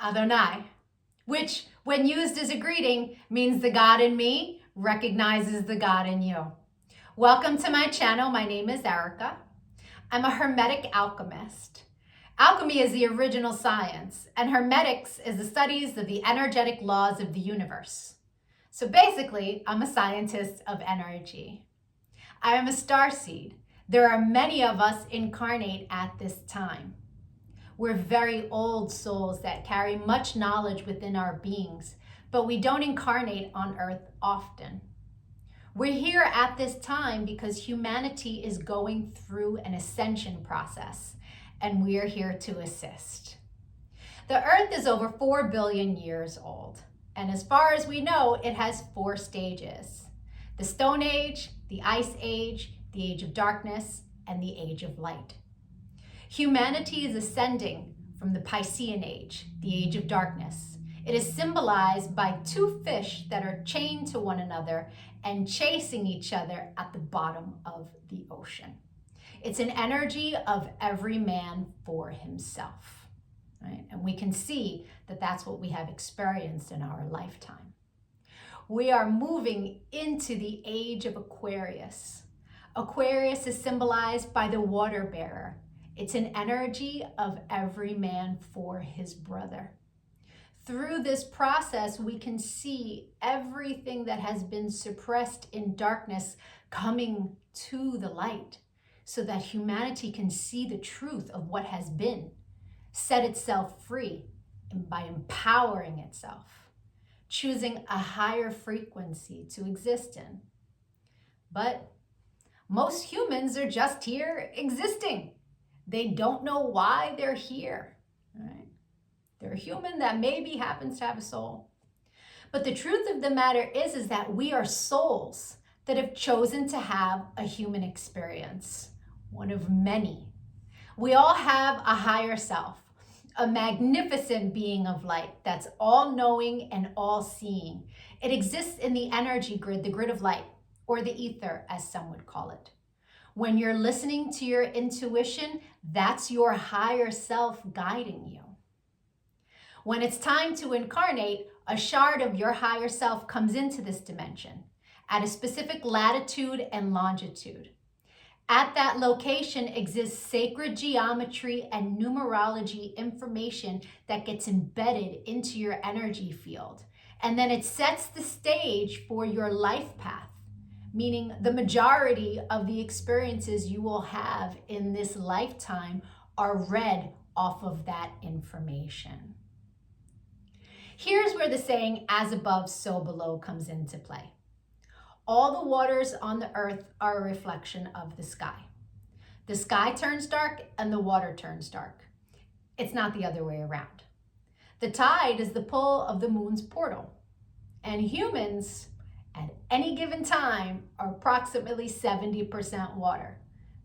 Adonai, which when used as a greeting means the God in me recognizes the God in you. Welcome to my channel. My name is Erica. I'm a Hermetic alchemist. Alchemy is the original science, and Hermetics is the studies of the energetic laws of the universe. So basically, I'm a scientist of energy. I am a starseed. There are many of us incarnate at this time. We're very old souls that carry much knowledge within our beings, but we don't incarnate on Earth often. We're here at this time because humanity is going through an ascension process, and we are here to assist. The Earth is over 4 billion years old, and as far as we know, it has 4 stages: the Stone Age, the Ice Age, the Age of Darkness, and the Age of Light. Humanity is ascending from the Piscean Age, the Age of Darkness. It is symbolized by 2 fish that are chained to one another and chasing each other at the bottom of the ocean. It's an energy of every man for himself, right? And we can see that that's what we have experienced in our lifetime. We are moving into the age of Aquarius. Aquarius is symbolized by the water bearer. It's an energy of every man for his brother. Through this process, we can see everything that has been suppressed in darkness coming to the light so that humanity can see the truth of what has been, set itself free by empowering itself, choosing a higher frequency to exist in. But most humans are just here existing. They don't know why they're here, right? They're a human that maybe happens to have a soul. But the truth of the matter is that we are souls that have chosen to have a human experience, one of many. We all have a higher self, a magnificent being of light that's all-knowing and all-seeing. It exists in the energy grid, the grid of light, or the ether, as some would call it. When you're listening to your intuition, that's your higher self guiding you. When it's time to incarnate, a shard of your higher self comes into this dimension at a specific latitude and longitude. At that location exists sacred geometry and numerology information that gets embedded into your energy field. And then it sets the stage for your life path, meaning the majority of the experiences you will have in this lifetime are read off of that information. Here's where the saying, as above, so below, comes into play. All the waters on the earth are a reflection of the sky. The sky turns dark and the water turns dark. It's not the other way around. The tide is the pull of the moon's portal, and humans at any given time are approximately 70% water,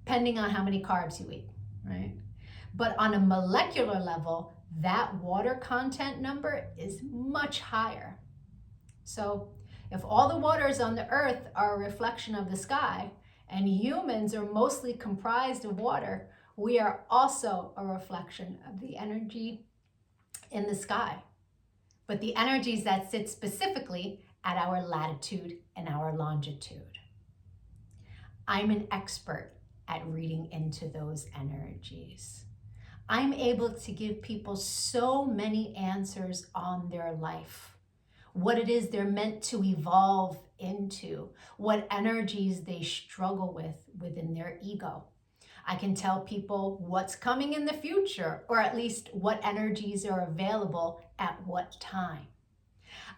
depending on how many carbs you eat, right? But on a molecular level, that water content number is much higher. So if all the waters on the earth are a reflection of the sky, and humans are mostly comprised of water, we are also a reflection of the energy in the sky. But the energies that sit specifically at our latitude and our longitude. I'm an expert at reading into those energies. I'm able to give people so many answers on their life, what it is they're meant to evolve into, what energies they struggle with within their ego. I can tell people what's coming in the future, or at least what energies are available at what time.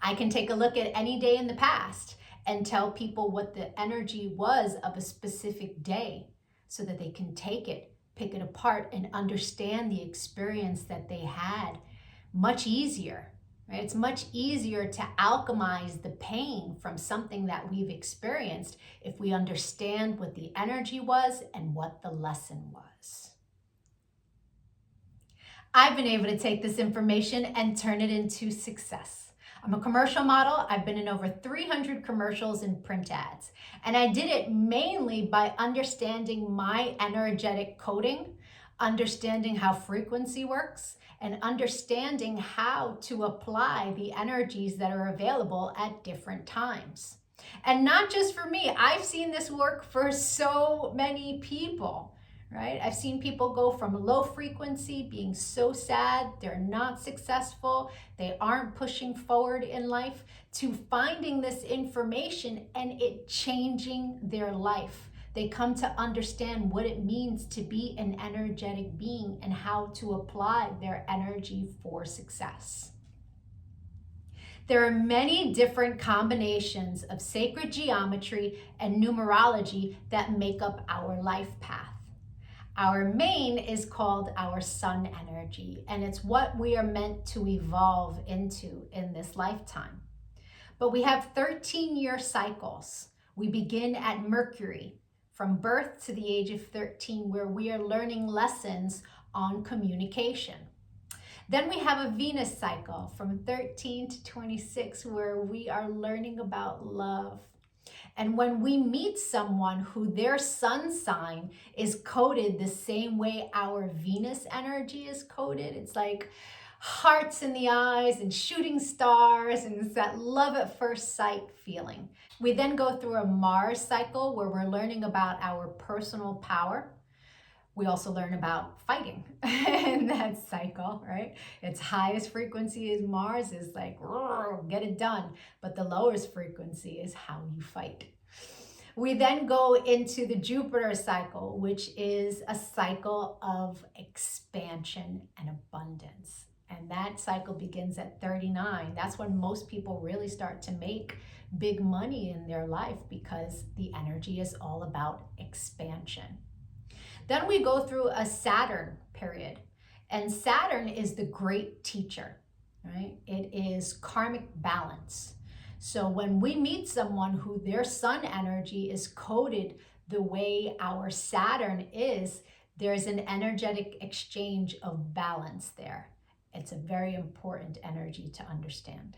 I can take a look at any day in the past and tell people what the energy was of a specific day so that they can take it, pick it apart, and understand the experience that they had much easier, right? It's much easier to alchemize the pain from something that we've experienced if we understand what the energy was and what the lesson was. I've been able to take this information and turn it into success. I'm a commercial model. I've been in over 300 commercials and print ads. And I did it mainly by understanding my energetic coding understanding how frequency works, and understanding how to apply the energies that are available at different times. And not just for me, I've seen this work for so many people, right? I've seen people go from low frequency, being so sad, they're not successful, they aren't pushing forward in life, to finding this information and it changing their life. They come to understand what it means to be an energetic being and how to apply their energy for success. There are many different combinations of sacred geometry and numerology that make up our life path. Our main is called our sun energy, and it's what we are meant to evolve into in this lifetime. But we have 13-year cycles. We begin at Mercury, from birth to the age of 13, where we are learning lessons on communication. Then we have a Venus cycle from 13 to 26, where we are learning about love. And when we meet someone who their sun sign is coded the same way our Venus energy is coded, it's like hearts in the eyes and shooting stars, and it's that love at first sight feeling. We then go through a Mars cycle where we're learning about our personal power. We also learn about fighting in that cycle, right? Its highest frequency is Mars, is like, get it done. But the lowest frequency is how you fight. We then go into the Jupiter cycle, which is a cycle of expansion and abundance. And that cycle begins at 39. That's when most people really start to make big money in their life, because the energy is all about expansion. Then we go through a Saturn period, and Saturn is the great teacher, right? It is karmic balance. So when we meet someone who their sun energy is coded the way our Saturn is, there's an energetic exchange of balance there. It's a very important energy to understand.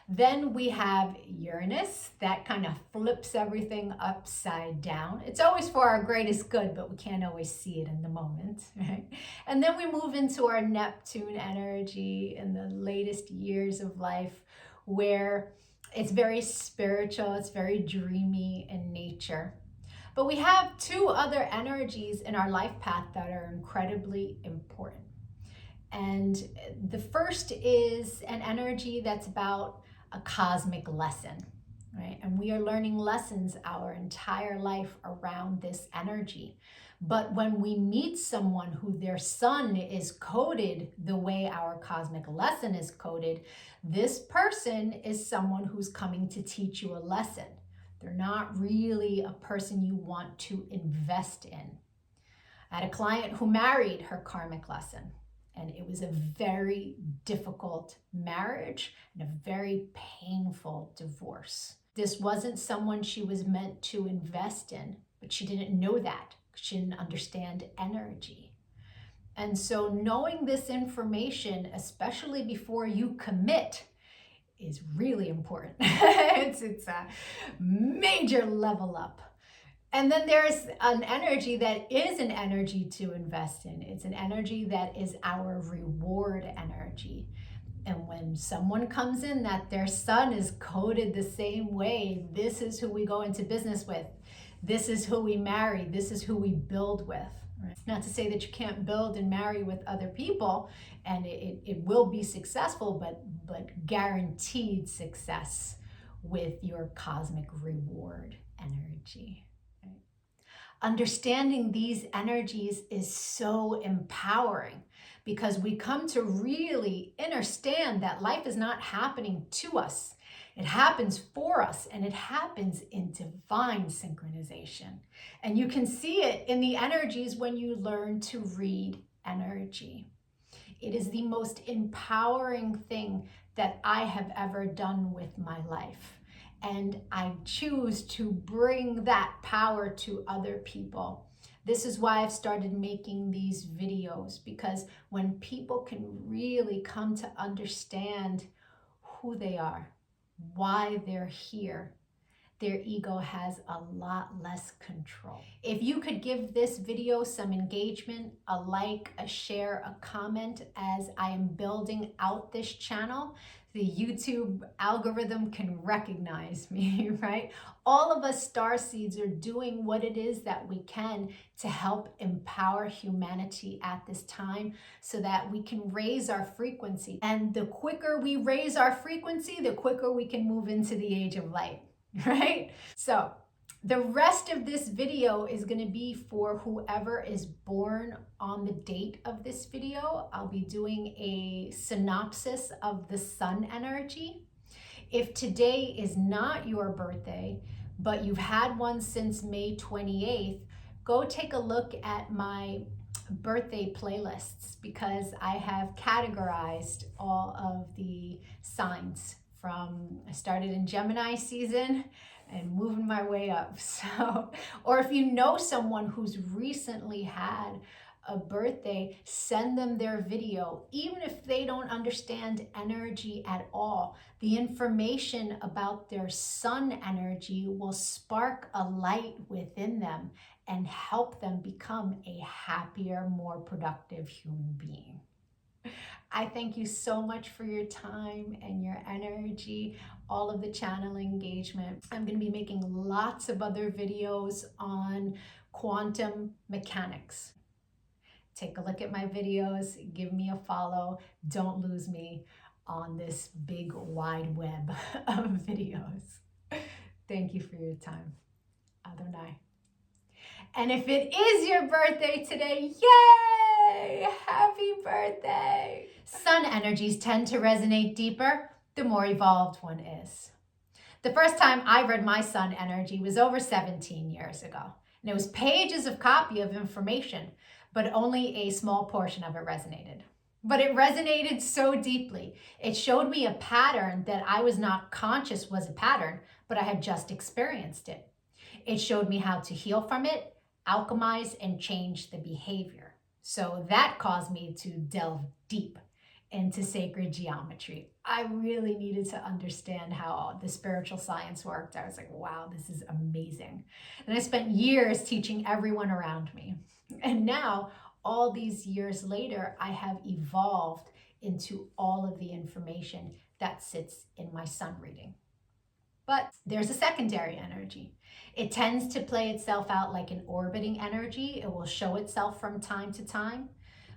Then we have Uranus, that kind of flips everything upside down. It's always for our greatest good, but we can't always see it in the moment, right? And then we move into our Neptune energy in the latest years of life, where it's very spiritual, it's very dreamy in nature. But we have two other energies in our life path that are incredibly important. And the first is an energy that's about a cosmic lesson, right? And we are learning lessons our entire life around this energy. But when we meet someone who their sun is coded the way our cosmic lesson is coded, this person is someone who's coming to teach you a lesson. They're not really a person you want to invest in. I had a client who married her karmic lesson, and it was a very difficult marriage and a very painful divorce. This wasn't someone she was meant to invest in, but she didn't know that. She didn't understand energy. And so knowing this information, especially before you commit, is really important. it's a major level up. And then there's an energy that is an energy to invest in. It's an energy that is our reward energy. And when someone comes in that their sun is coded the same way, this is who we go into business with. This is who we marry. This is who we build with. Right? Not to say that you can't build and marry with other people, and it will be successful, but guaranteed success with your cosmic reward energy. Understanding these energies is so empowering, because we come to really understand that life is not happening to us. It happens for us, and it happens in divine synchronization. And you can see it in the energies when you learn to read energy. It is the most empowering thing that I have ever done with my life. And I choose to bring that power to other people. This is why I've started making these videos, because when people can really come to understand who they are, why they're here, their ego has a lot less control. If you could give this video some engagement, a like, a share, a comment, as I am building out this channel, the YouTube algorithm can recognize me, right? All of us starseeds are doing what it is that we can to help empower humanity at this time so that we can raise our frequency. And the quicker we raise our frequency, the quicker we can move into the age of light, right? So the rest of this video is going to be for whoever is born on the date of this video. I'll be doing a synopsis of the sun energy. If today is not your birthday, but you've had one since May 28th, go take a look at my birthday playlists, because I have categorized all of the signs from, I started in Gemini season and moving my way up. So, or if you know someone who's recently had a birthday, send them their video. Even if they don't understand energy at all, the information about their sun energy will spark a light within them and help them become a happier, more productive human being. I thank you so much for your time and your energy, all of the channel engagement. I'm going to be making lots of other videos on quantum mechanics. Take a look at my videos, give me a follow. Don't lose me on this big wide web of videos. Thank you for your time. Adonai. And if it is your birthday today, yay! Happy birthday! Sun energies tend to resonate deeper the more evolved one is. The first time I read my sun energy was over 17 years ago. And it was pages of copy of information, but only a small portion of it resonated. But it resonated so deeply. It showed me a pattern that I was not conscious was a pattern, but I had just experienced it. It showed me how to heal from it, alchemize, and change the behavior. So that caused me to delve deep into sacred geometry. I really needed to understand how the spiritual science worked. I was like, wow, this is amazing. And I spent years teaching everyone around me. And now, all these years later, I have evolved into all of the information that sits in my sun reading. But there's a secondary energy. It tends to play itself out like an orbiting energy. It will show itself from time to time,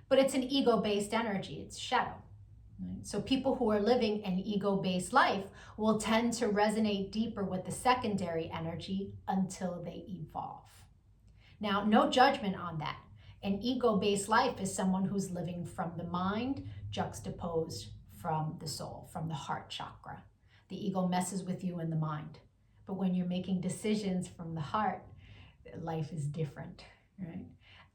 but it's an ego-based energy. It's shadow. Right? So people who are living an ego-based life will tend to resonate deeper with the secondary energy until they evolve. Now, no judgment on that. An ego-based life is someone who's living from the mind, juxtaposed from the soul, from the heart chakra. The ego messes with you in the mind. But when you're making decisions from the heart, life is different, right?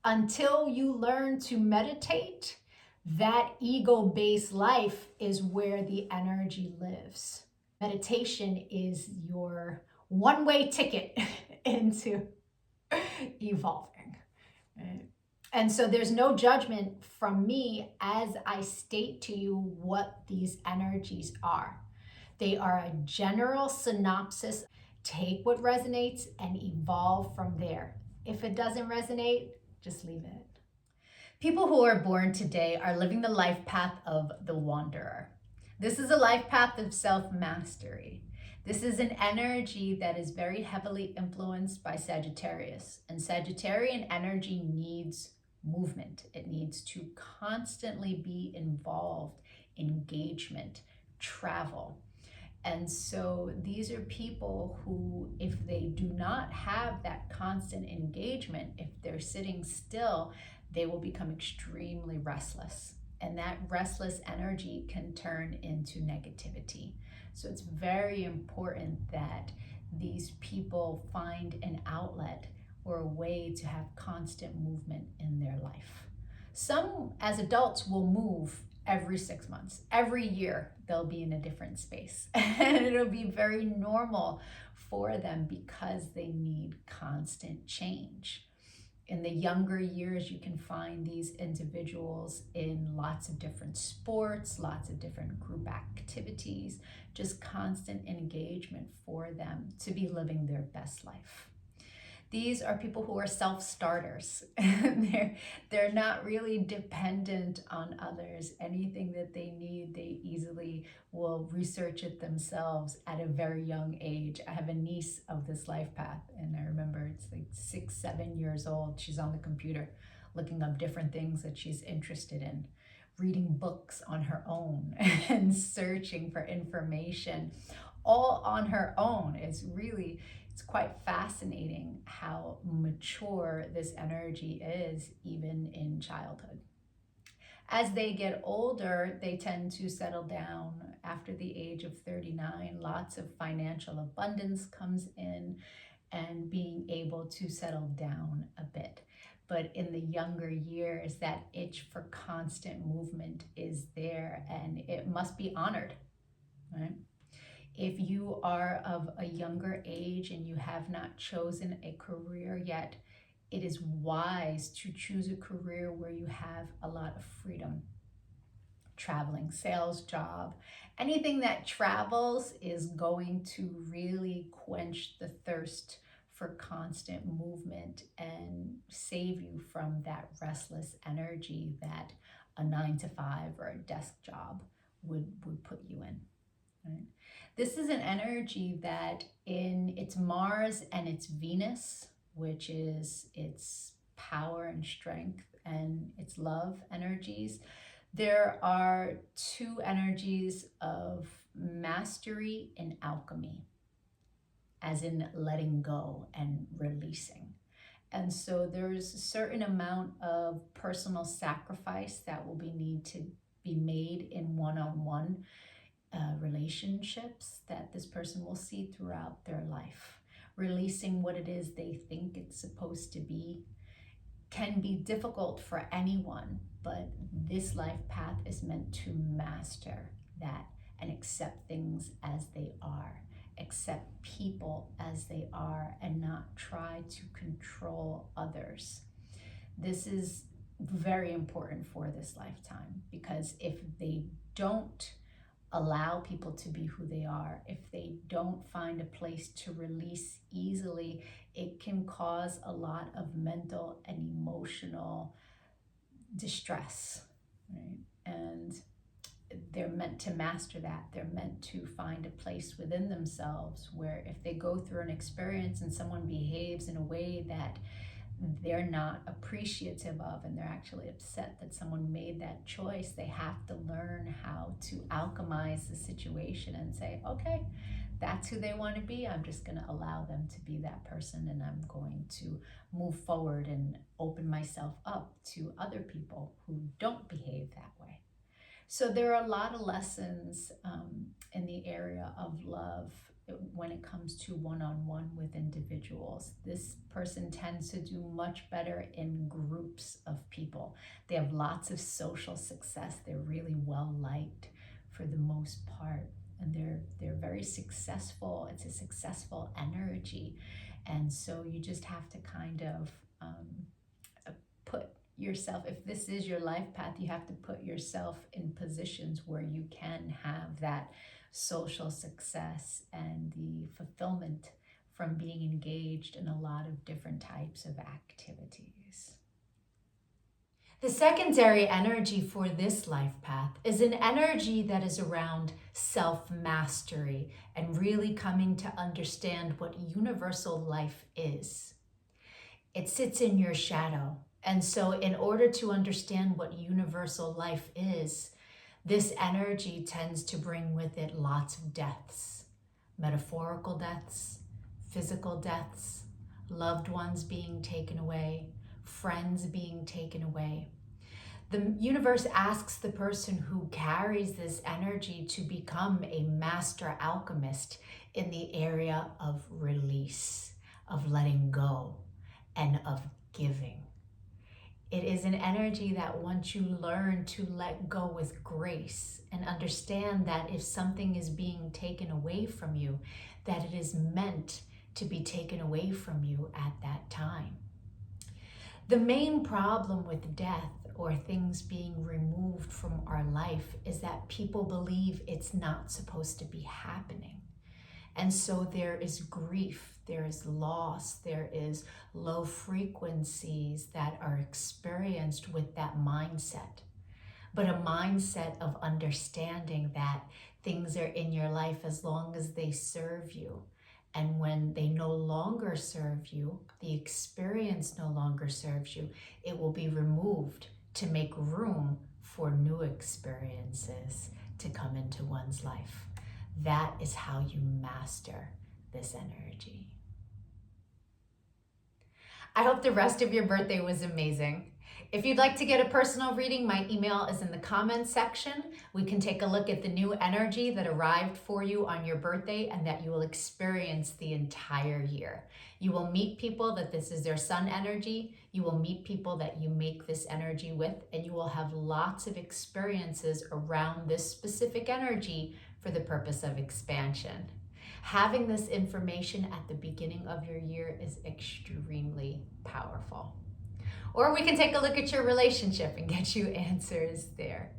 Until you learn to meditate, that ego-based life is where the energy lives. Meditation is your one-way ticket into evolving, right? And so there's no judgment from me as I state to you what these energies are. They are a general synopsis. Take what resonates and evolve from there. If it doesn't resonate, just leave it. People who are born today are living the life path of the wanderer. This is a life path of self-mastery. This is an energy that is very heavily influenced by Sagittarius. And Sagittarian energy needs movement. It needs to constantly be involved, engagement, travel. And so these are people who, if they do not have that constant engagement, if they're sitting still, they will become extremely restless. And that restless energy can turn into negativity. So it's very important that these people find an outlet or a way to have constant movement in their life. Some, as adults, will move every 6 months. Every year, they'll be in a different space. And it'll be very normal for them because they need constant change. In the younger years, you can find these individuals in lots of different sports, lots of different group activities, just constant engagement for them to be living their best life. These are people who are self-starters. They're not really dependent on others. Anything that they need, they easily will research it themselves at a very young age. I have a niece of this life path, and I remember it's like 6, 7 years old. She's on the computer looking up different things that she's interested in, reading books on her own and searching for information all on her own. It's quite fascinating how mature this energy is, even in childhood. As they get older, they tend to settle down after the age of 39. Lots of financial abundance comes in and being able to settle down a bit. But in the younger years, that itch for constant movement is there, and it must be honored, right? If you are of a younger age and you have not chosen a career yet, it is wise to choose a career where you have a lot of freedom. Traveling, sales job, anything that travels is going to really quench the thirst for constant movement and save you from that restless energy that a 9-to-5 or a desk job would put you in. Right? This is an energy that in its Mars and its Venus, which is its power and strength and its love energies, there are two energies of mastery and alchemy, as in letting go and releasing. And so there's a certain amount of personal sacrifice that will need to be made in one-on-one relationships that this person will see throughout their life. Releasing what it is they think it's supposed to be can be difficult for anyone, but this life path is meant to master that and accept things as they are, accept people as they are, and not try to control others. This is very important for this lifetime, because if they don't allow people to be who they are, if they don't find a place to release easily, it can cause a lot of mental and emotional distress, right? And they're meant to master that. They're meant to find a place within themselves where if they go through an experience and someone behaves in a way that they're not appreciative of, and they're actually upset that someone made that choice, they have to learn how to alchemize the situation and say, okay, that's who they want to be. I'm just going to allow them to be that person, and I'm going to move forward and open myself up to other people who don't behave that way. So there are a lot of lessons in the area of love when it comes to one-on-one with individuals. This person tends to do much better in groups of people. They have lots of social success. They're really well liked for the most part, and they're very successful. It's a successful energy, and so you just have to kind of put yourself, if this is your life path, you have to put yourself in positions where you can have that social success and the fulfillment from being engaged in a lot of different types of activities. The secondary energy for this life path is an energy that is around self-mastery and really coming to understand what universal life is. It sits in your shadow. And so in order to understand what universal life is, this energy tends to bring with it lots of deaths, metaphorical deaths, physical deaths, loved ones being taken away, friends being taken away. The universe asks the person who carries this energy to become a master alchemist in the area of release, of letting go, and of giving. It is an energy that once you learn to let go with grace and understand that if something is being taken away from you, that it is meant to be taken away from you at that time. The main problem with death or things being removed from our life is that people believe it's not supposed to be happening. And so there is grief, there is loss, there is low frequencies that are experienced with that mindset. But a mindset of understanding that things are in your life as long as they serve you. And when they no longer serve you, the experience no longer serves you, it will be removed to make room for new experiences to come into one's life. That is how you master this energy. I hope the rest of your birthday was amazing. If you'd like to get a personal reading, my email is in the comments section. We can take a look at the new energy that arrived for you on your birthday and that you will experience the entire year. You will meet people that this is their sun energy. You will meet people that you make this energy with, and you will have lots of experiences around this specific energy for the purpose of expansion. Having this information at the beginning of your year is extremely powerful. Or we can take a look at your relationship and get you answers there.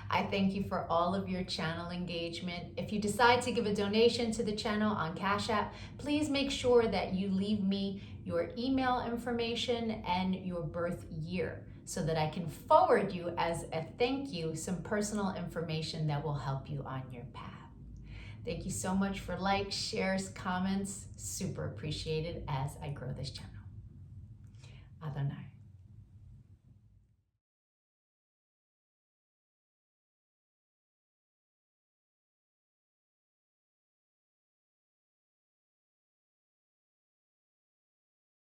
I thank you for all of your channel engagement. If you decide to give a donation to the channel on Cash App, please make sure that you leave me your email information and your birth year so that I can forward you as a thank you some personal information that will help you on your path. Thank you so much for likes, shares, comments. Super appreciated as I grow this channel. Adonai.